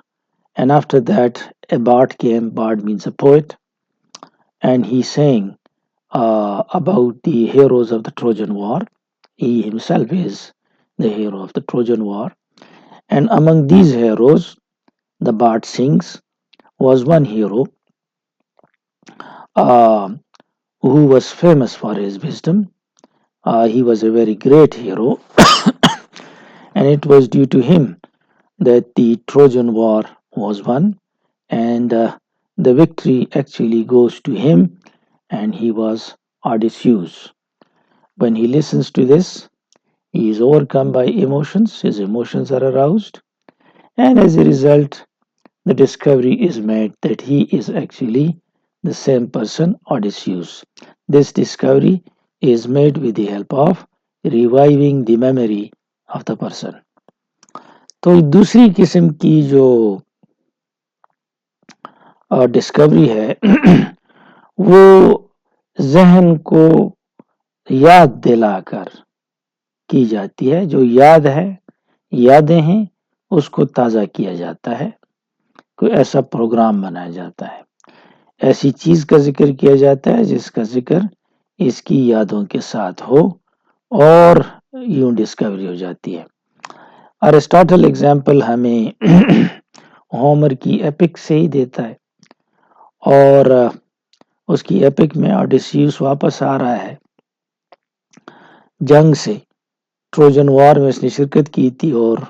and after that, a bard came. Bard means a poet, and he sang about the heroes of the Trojan War. He himself is the hero of the Trojan War, and among these heroes, the bard sings was one hero uh, who was famous for his wisdom. He was a very great hero, and it was due to him that the Trojan War was won, and the victory actually goes to him, and he was Odysseus. When he listens to this, he is overcome by emotions, his emotions are aroused, and as a result, the discovery is made that he is actually the same person, Odysseus. This discovery is made with the help of reviving the memory of the person. तो दूसरी किस्म की जो discovery है वो जहन को याद दिलाकर की जाती है जो याद है यादें हैं उसको ताज़ा किया जाता है कोई ऐसा प्रोग्राम बनाया जाता है ऐसी चीज का जिक्र किया जाता है जिसका जिक्र इसकी यादों के साथ हो और यूं डिस्कवरी हो जाती है अरिस्टोटल एग्जाम्पल हमें होमर की एपिक से ही देता है और उसकी एपिक में ओडिसियस वापस आ रहा है जंग से ट्रोजन वॉर में उसने शिरकत की थी और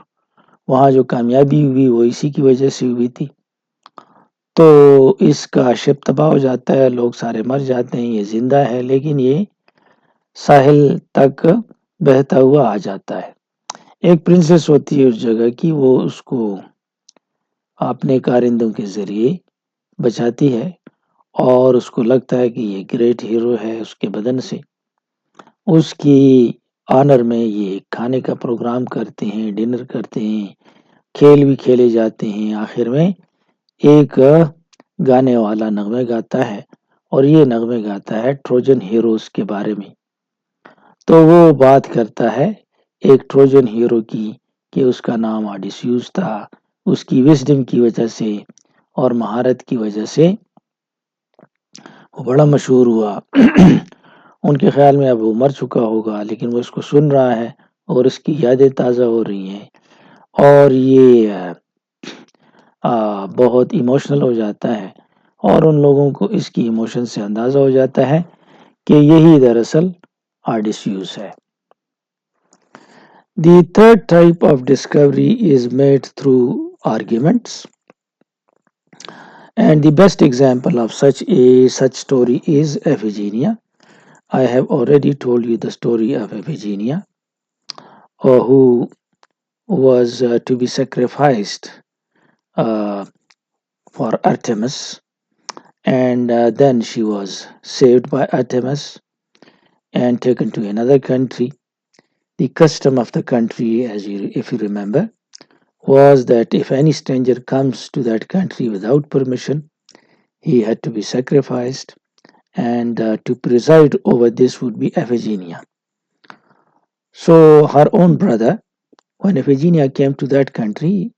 वहां जो कामयाबी हुई वो इसी की वजह से हुई थी तो इसका शिप तबाह हो जाता है लोग सारे मर जाते हैं ये जिंदा है लेकिन ये साहिल तक बहता हुआ आ जाता है एक प्रिंसेस होती है उस जगह की वो उसको अपने कारिंदों के जरिए बचाती है और उसको लगता है कि ये ग्रेट हीरो है उसके बदन से उसकी ऑनर में ये खाने का प्रोग्राम करते हैं डिनर करते हैं खेल भी खेले जाते हैं आखिर में एक गाने वाला नगमे गाता है और ये नगमे गाता है ट्रोजन हीरोज के बारे में तो वो बात करता है एक ट्रोजन हीरो की कि उसका नाम ओडिसियस था उसकी विजडम की वजह से और महारत की वजह से वो बड़ा मशहूर हुआ उनके ख्याल में अब वो मर चुका होगा लेकिन वो इसको सुन रहा है और उसकी यादें ताज़ा हो रही हैं और ये बहुत इमोशनल हो जाता है और उन लोगों को इसकी इमोशन से अंदाज़ा हो जाता है कि यही दरअसल ओडिसियस है The third type of discovery is made through arguments. And the best example of such story is Iphigenia. I have already told you the story of Iphigenia, who was to be sacrificed uh, for Artemis, and then she was saved by Artemis and taken to another country. The custom of the country, if you remember, was that if any stranger comes to that country without permission, he had to be sacrificed, and to preside over this would be Iphigenia. So her own brother, when Iphigenia came to that country,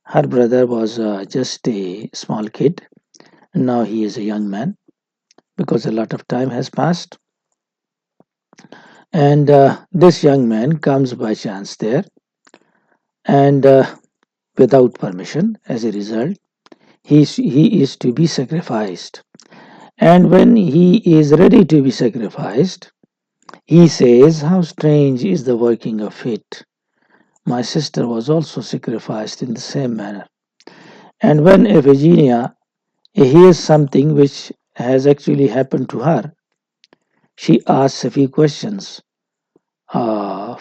Her brother was just a small kid. Now he is a young man because a lot of time has passed. And this young man comes by chance there, and without permission, as a result, he is to be sacrificed. And when he is ready to be sacrificed, he says, "How strange is the working of fate. My sister was also sacrificed in the same manner." And when Iphigenia hears something which has actually happened to her, she asks a few questions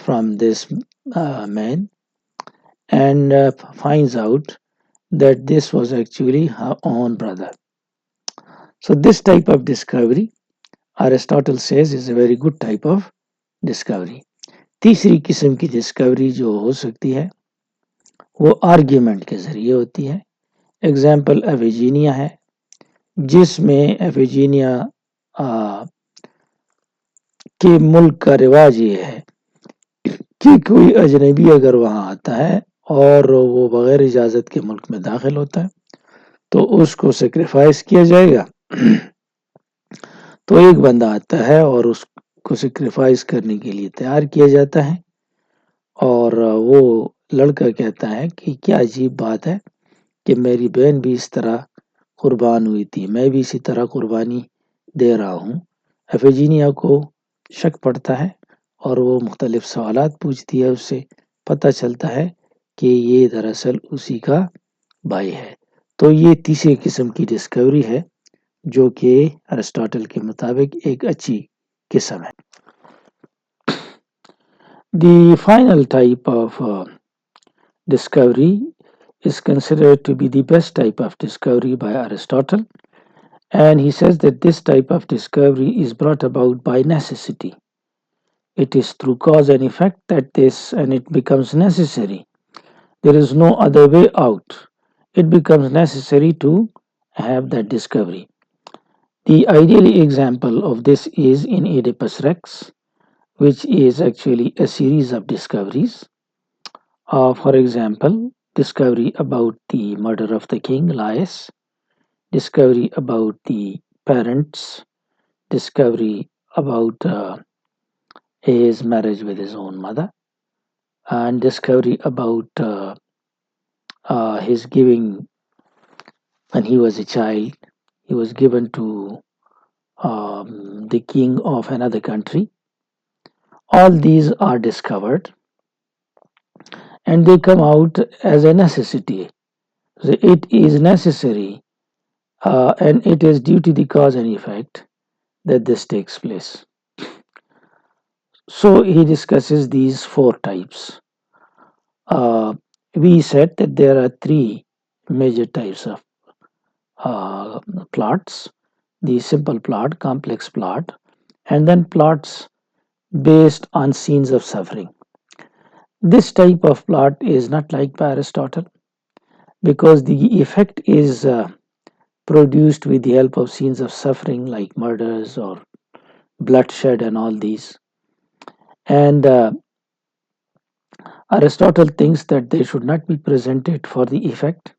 from this man, and finds out that this was actually her own brother. So, this type of discovery, Aristotle says, is a very good type of discovery. तीसरी किस्म की discovery जो हो सकती है वो argument के जरिए होती है. एग्जाम्पल एफिजीनिया है, जिसमें एफिजीनिया के मुल्क का रिवाज ये है कि कोई अजनबी अगर वहां आता है और वो बगैर इजाजत के मुल्क में दाखिल होता है तो उसको सेक्रीफाइस किया जाएगा. तो एक बंदा आता है और उसको सेक्रीफाइस करने के लिए तैयार किया जाता है, और वो लड़का कहता है कि क्या अजीब बात है कि मेरी बहन भी इस तरह कुर्बान हुई थी, मैं भी इसी तरह कुर्बानी दे रहा हूँ. एफिजीनिया को शक पड़ता है और वो मुख्तलिफ सवालात पूछती है उससे. पता चलता है कि ये दरअसल उसी का भाई है. तो ये तीसरी किस्म की डिस्कवरी है जो कि अरिस्टोटल के मुताबिक एक अच्छी किस्म है. The final type of discovery is considered to be the best type of discovery by Aristotle, and he says that this type of discovery is brought about by necessity. It is through cause and effect that this and it becomes necessary. There is no other way out. It becomes necessary to have that discovery. The ideal example of this is in Oedipus Rex, which is actually a series of discoveries. For example, discovery about the murder of the king Laius, discovery about the parents, discovery about his marriage with his own mother, and discovery about his giving when he was a child. He was given to the king of another country. All these are discovered and they come out as a necessity. So it is necessary and it is due to the cause and effect that this takes place. So he discusses these four types. Uh, we said that there are three major types of uh, plots: the simple plot, complex plot, and then plots based on scenes of suffering. This type of plot is not liked by Aristotle because the effect is produced with the help of scenes of suffering like murders or bloodshed and all these. And Aristotle thinks that they should not be presented for the effect,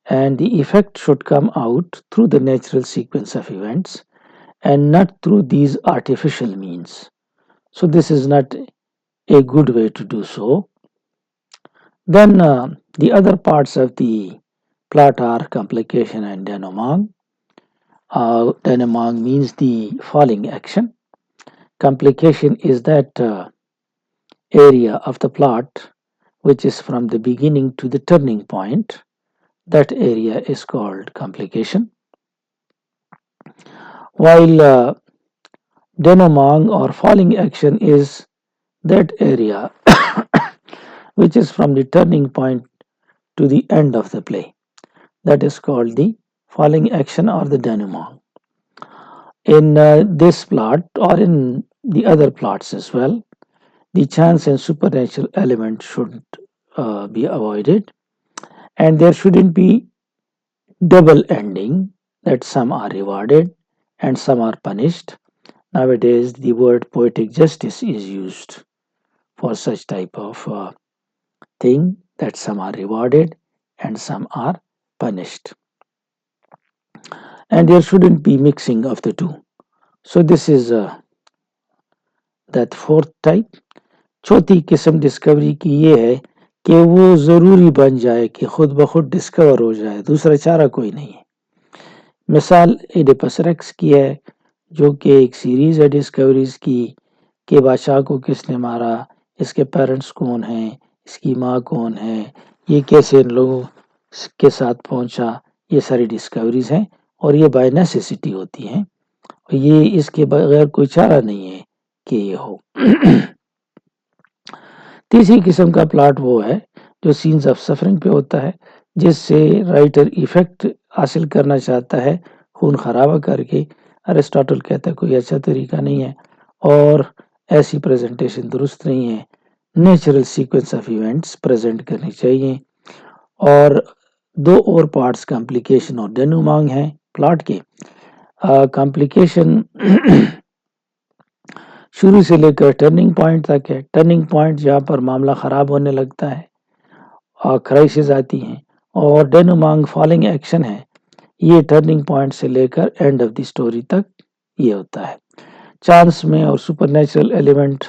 and the effect should come out through the natural sequence of events and not through these artificial means. So, this is not a good way to do so. Then, the other parts of the plot are complication and denouement. Denouement means the falling action. Complication is that area of the plot which is from the beginning to the turning point. That area is called complication. While denouement or falling action is that area which is from the turning point to the end of the play. That is called the falling action or the denouement. In this plot or in the other plots as well, the chance and supernatural element should be avoided, and there shouldn't be double ending that some are rewarded and some are punished. Nowadays, the word poetic justice is used for such type of thing, that some are rewarded and some are punished. And there shouldn't be mixing of the two. So this is that fourth type. चौथी किस्म discovery की ये है कि वो ज़रूरी बन जाए कि खुद ब खुद डिस्कवर हो जाए, दूसरा चारा कोई नहीं है। मिसाल एडिपस रेक्स की है, जो कि एक सीरीज है डिस्कवरीज की कि बादशाह को किसने मारा, इसके पेरेंट्स कौन हैं, इसकी माँ कौन है, ये कैसे इन लोगों के साथ पहुंचा, ये सारी डिस्कवरीज हैं और ये बाय नेसेसिटी होती हैं। ये इसके बगैर कोई चारा नहीं है कि ये हो। तीसरी किस्म का प्लॉट वो है जो सीन्स ऑफ सफरिंग पे होता है, जिससे राइटर इफेक्ट हासिल करना चाहता है खून खराबा करके। अरिस्टोटल कहता है कोई अच्छा तरीका नहीं है और ऐसी प्रेजेंटेशन दुरुस्त नहीं है। Natural sequence of events present करनी चाहिए। और दो और पार्ट्स कॉम्प्लिकेशन और डेनूमांग हैं प्लॉट के। कॉम्प्लिकेशन शुरू से लेकर टर्निंग पॉइंट तक है। टर्निंग पॉइंट जहाँ पर मामला ख़राब होने लगता है और क्राइसिस आती हैं, और डेनूमांग फॉलिंग एक्शन है। ये टर्निंग पॉइंट से लेकर एंड ऑफ द स्टोरी तक ये होता है। चांस में और सुपरनेचुरल एलिमेंट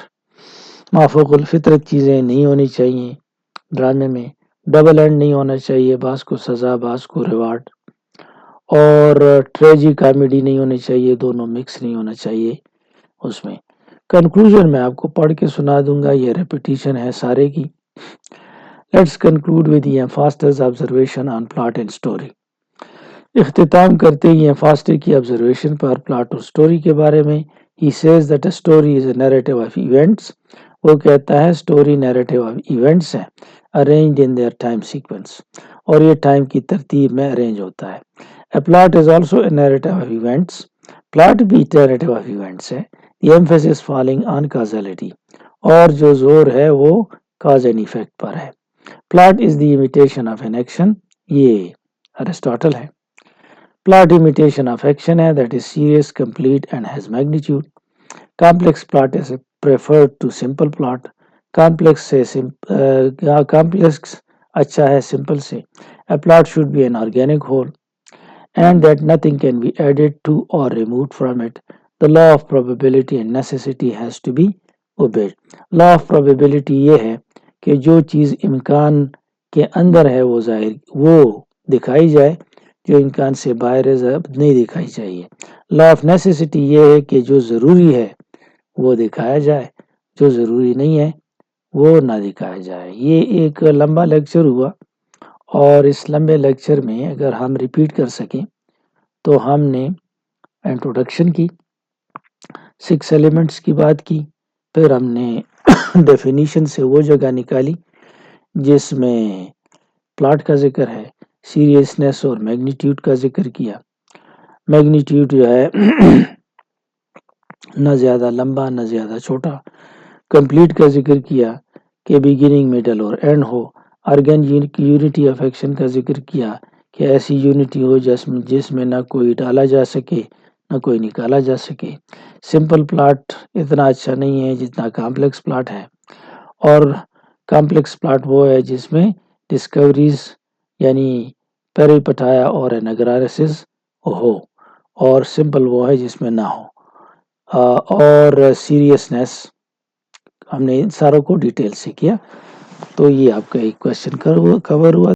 माफूकुल फितरत चीज़ें नहीं होनी चाहिए ड्रामे में। डबल एंड नहीं होना चाहिए, बास को सज़ा बास को रिवार्ड। और ट्रेजी कॉमेडी नहीं होनी चाहिए, दोनों मिक्स नहीं होना चाहिए उसमें। कंक्लूजन मैं आपको पढ़ के सुना दूंगा, ये रेपिटेशन है सारे की। Let's conclude with Forster's observation on plot and story. इख्तिताम करते ही फास्टर की ऑब्जर्वेशन पर प्लॉट और स्टोरी के बारे में। He says that a story is a narrative of events. वो कहता है स्टोरी नैरेटिव ऑफ इवेंट्स है, arranged in their time sequence, और ये टाइम की तरतीब में अरेंज होता है। A plot is also a narrative of events. Plot भी नैरेटिव ऑफ इवेंट्स है। The emphasis falling on causality, और जो जोर है वो cause and effect पर है। Plot is the imitation of an action, ये अरिस्टोटल है। प्लॉट imitation of action है, that is serious, complete and has magnitude. Complex plot is preferred to simple plot. Complex से complex अच्छा है simple से। A plot should be an organic whole, and that nothing can be added to or removed from it. The law of probability and necessity has to be obeyed. Law of probability ये है कि जो चीज़ इम्कान के अंदर है वो जाहिर वो दिखाई जाए, जो इम्कान से बाहर है नहीं दिखाई चाहिए। लॉ ऑफ नेसेसिटी ये है कि जो ज़रूरी है वो दिखाया जाए, जो ज़रूरी नहीं है वो ना दिखाया जाए। ये एक लंबा लेक्चर हुआ, और इस लंबे लेक्चर में अगर हम रिपीट कर सकें तो हमने इंट्रोडक्शन की, 6 एलिमेंट्स की बात की, फिर हमने डेफिनेशन से वो जगह निकाली जिसमें प्लॉट का जिक्र है, सीरियसनेस और मैग्नीट्यूड का जिक्र किया। मैग्नीट्यूड जो है न ज़्यादा लंबा न ज़्यादा छोटा। कंप्लीट का जिक्र किया कि बिगिनिंग मिडल और एंड हो। ऑर्गेनिक यूनिटी ऑफ एक्शन का जिक्र किया कि ऐसी यूनिटी हो जिसमें ना कोई डाला जा सके ना कोई निकाला जा सके। सिंपल प्लॉट इतना अच्छा नहीं है जितना कॉम्प्लेक्स प्लॉट है, और कॉम्प्लेक्स प्लॉट वो है जिसमें डिस्कवरीज यानी पेरिपटाया और एनाग्रासिस हो, और सिंपल वो है जिसमें ना हो। और सीरियसनेस हमने इन सारों को डिटेल से किया। तो ये आपका एक क्वेश्चन कवर हुआ।